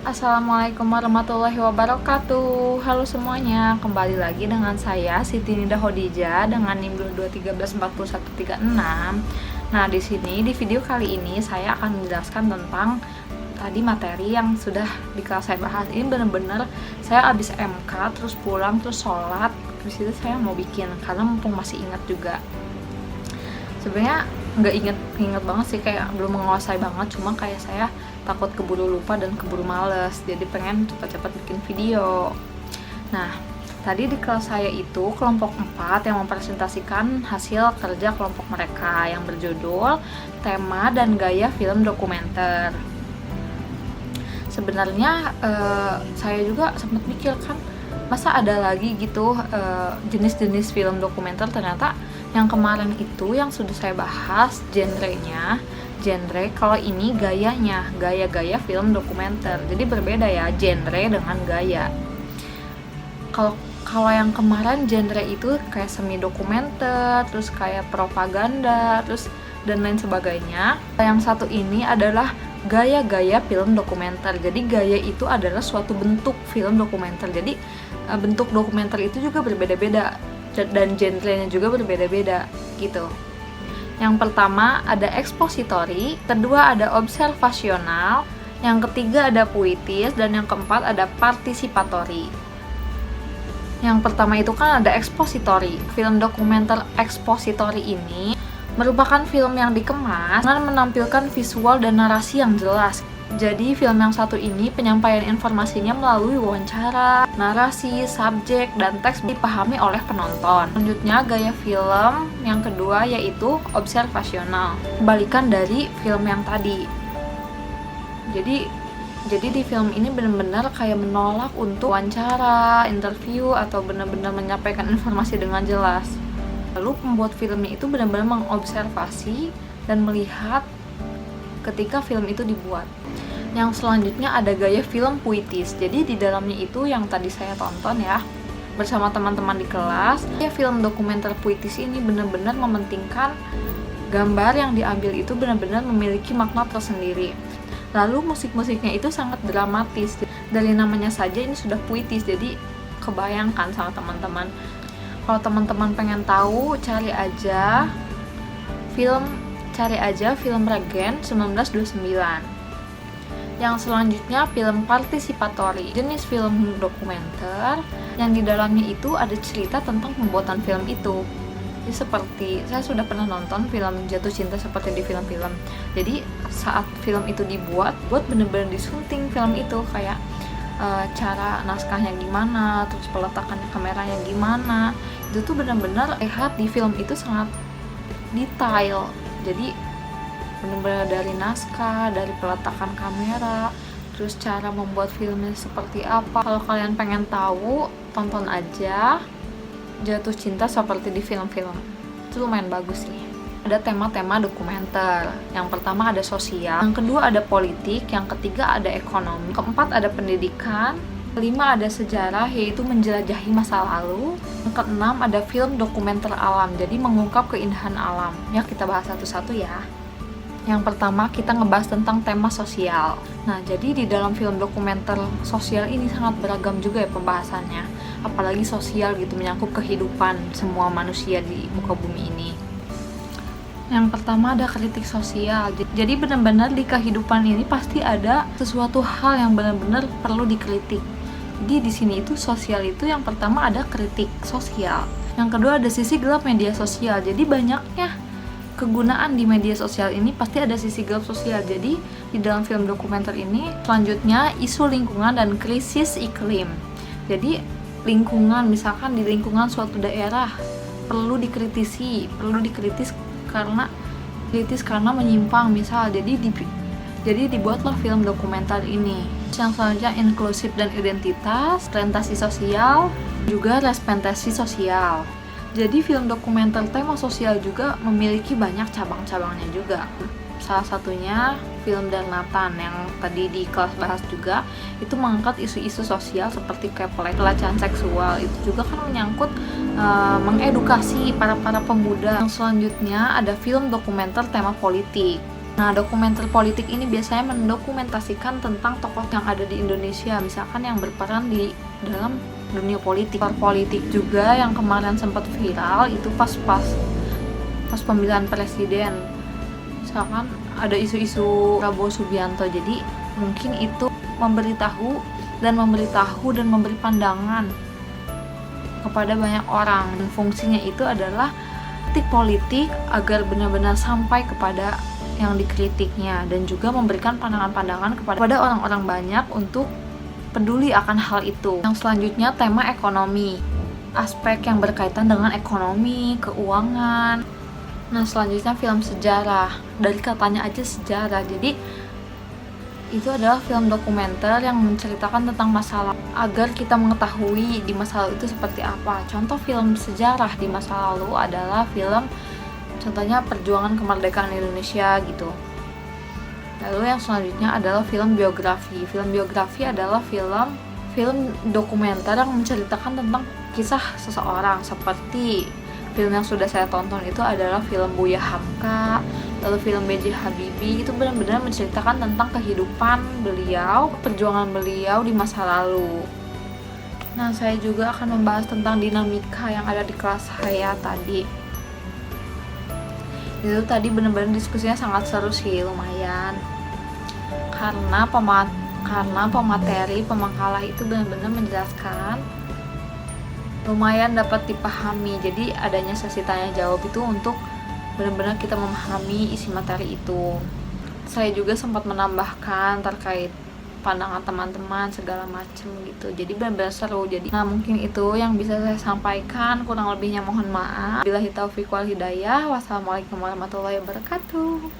Assalamualaikum warahmatullahi wabarakatuh. Halo semuanya, kembali lagi dengan saya Siti Nida Hodijah dengan NIM 22134136. Nah, di sini di video kali ini saya akan menjelaskan tentang tadi materi yang sudah di kelas saya bahas. Ini bener-bener saya abis MK terus pulang terus sholat, terus itu saya mau bikin karena mumpung masih ingat juga. Sebenarnya nggak inget banget sih, kayak belum menguasai banget, cuma kayak saya takut keburu lupa dan keburu males, jadi pengen cepat-cepat bikin video. Nah, tadi di kelas saya itu kelompok 4 yang mempresentasikan hasil kerja kelompok mereka yang berjudul tema dan gaya film dokumenter. Sebenarnya saya juga sempat mikir kan, masa ada lagi gitu jenis-jenis film dokumenter. Ternyata yang kemarin itu yang sudah saya bahas genre, kalau ini gaya film dokumenter. Jadi berbeda ya genre dengan gaya. Kalau yang kemarin genre itu kayak semi dokumenter, terus kayak propaganda, terus dan lain sebagainya. Yang satu ini adalah gaya film dokumenter. Jadi gaya itu adalah suatu bentuk film dokumenter. Jadi bentuk dokumenter itu juga berbeda-beda dan genrenya juga berbeda-beda gitu. Yang pertama ada ekspositori, kedua ada observasional, yang ketiga ada puitis, dan yang keempat ada partisipatori. Yang pertama itu kan ada ekspositori. Film dokumenter ekspositori ini merupakan film yang dikemas dengan menampilkan visual dan narasi yang jelas. Jadi film yang satu ini penyampaian informasinya melalui wawancara, narasi, subjek, dan teks dipahami oleh penonton. Selanjutnya gaya film yang kedua yaitu observasional, kebalikan dari film yang tadi. Jadi di film ini benar-benar kayak menolak untuk wawancara, interview, atau benar-benar menyampaikan informasi dengan jelas. Lalu pembuat filmnya itu benar-benar mengobservasi dan melihat ketika film itu dibuat. Yang selanjutnya ada gaya film puitis. Jadi di dalamnya itu yang tadi saya tonton ya bersama teman-teman di kelas, ya film dokumenter puitis ini benar-benar mementingkan gambar yang diambil itu benar-benar memiliki makna tersendiri. Lalu musik-musiknya itu sangat dramatis. Dari namanya saja ini sudah puitis, jadi kebayangkan sama teman-teman. Kalau teman-teman pengen tahu, cari aja film Regen 1929. Yang selanjutnya film partisipatori, jenis film dokumenter yang di dalamnya itu ada cerita tentang pembuatan film itu. Jadi seperti saya sudah pernah nonton film Jatuh Cinta seperti di film-film. Jadi saat film itu dibuat bener-bener disunting film itu, kayak cara naskahnya gimana, terus peletakan kameranya gimana, itu tuh benar-benar lihat di film itu sangat detail. Jadi benar-benar dari naskah, dari peletakan kamera, terus cara membuat filmnya seperti apa. Kalau kalian pengen tahu, tonton aja Jatuh Cinta seperti di film-film. Itu lumayan bagus sih. Ada tema-tema dokumenter. Yang pertama ada sosial, yang kedua ada politik, yang ketiga ada ekonomi, keempat ada pendidikan, kelima ada sejarah, yaitu menjelajahi masa lalu, yang keenam ada film dokumenter alam, jadi mengungkap keindahan alam. Ya, kita bahas satu-satu ya. Yang pertama kita ngebahas tentang tema sosial. Nah, jadi di dalam film dokumenter sosial ini sangat beragam juga ya pembahasannya. Apalagi sosial gitu, menyangkut kehidupan semua manusia di muka bumi ini. Yang pertama ada kritik sosial. Jadi benar-benar di kehidupan ini pasti ada sesuatu hal yang benar-benar perlu dikritik. Jadi di sini itu sosial itu yang pertama ada kritik sosial. Yang kedua ada sisi gelap media sosial. Jadi banyaknya kegunaan di media sosial ini pasti ada sisi gelap sosial. Jadi di dalam film dokumenter ini selanjutnya isu lingkungan dan krisis iklim. Jadi lingkungan, misalkan di lingkungan suatu daerah perlu dikritis karena menyimpang misal. Jadi dibuatlah film dokumenter ini. Yang selanjutnya inklusif dan identitas, orientasi sosial, juga representasi sosial. Jadi film dokumenter tema sosial juga memiliki banyak cabang-cabangnya juga. Salah satunya film Darnatan yang tadi di kelas bahas juga, itu mengangkat isu-isu sosial seperti kayak pelecehan seksual. Itu juga kan menyangkut mengedukasi para pemuda. Yang selanjutnya ada film dokumenter tema politik. Nah, dokumenter politik ini biasanya mendokumentasikan tentang tokoh yang ada di Indonesia, misalkan yang berperan di dalam dunia politik. Politik juga yang kemarin sempat viral itu pas pemilihan presiden. Misalkan ada isu-isu Prabowo Subianto, jadi mungkin itu memberitahu dan memberi pandangan kepada banyak orang. Dan fungsinya itu adalah politik agar benar-benar sampai kepada yang dikritiknya, dan juga memberikan pandangan-pandangan kepada orang-orang banyak untuk peduli akan hal itu. Yang selanjutnya tema ekonomi, aspek yang berkaitan dengan ekonomi, keuangan. Nah, selanjutnya film sejarah, dari katanya aja sejarah, jadi itu adalah film dokumenter yang menceritakan tentang masalah agar kita mengetahui di masa lalu itu seperti apa. Contoh film sejarah di masa lalu adalah film contohnya perjuangan kemerdekaan Indonesia gitu. Lalu yang selanjutnya adalah film biografi. Film biografi adalah film dokumenter yang menceritakan tentang kisah seseorang, seperti film yang sudah saya tonton itu adalah film Buya Hamka, lalu film B.J. Habibie. Itu benar-benar menceritakan tentang kehidupan beliau, perjuangan beliau di masa lalu. Nah, saya juga akan membahas tentang dinamika yang ada di kelas saya tadi. Itu tadi benar-benar diskusinya sangat seru sih, lumayan. Karena pemateri pemakalah itu benar-benar menjelaskan, lumayan dapat dipahami. Jadi adanya sesi tanya jawab itu untuk benar-benar kita memahami isi materi itu. Saya juga sempat menambahkan terkait pandangan teman-teman segala macam gitu, jadi benar-benar seru. Nah, mungkin itu yang bisa saya sampaikan, kurang lebihnya mohon maaf. Billahi taufiq wal hidayah. Wassalamualaikum warahmatullahi wabarakatuh.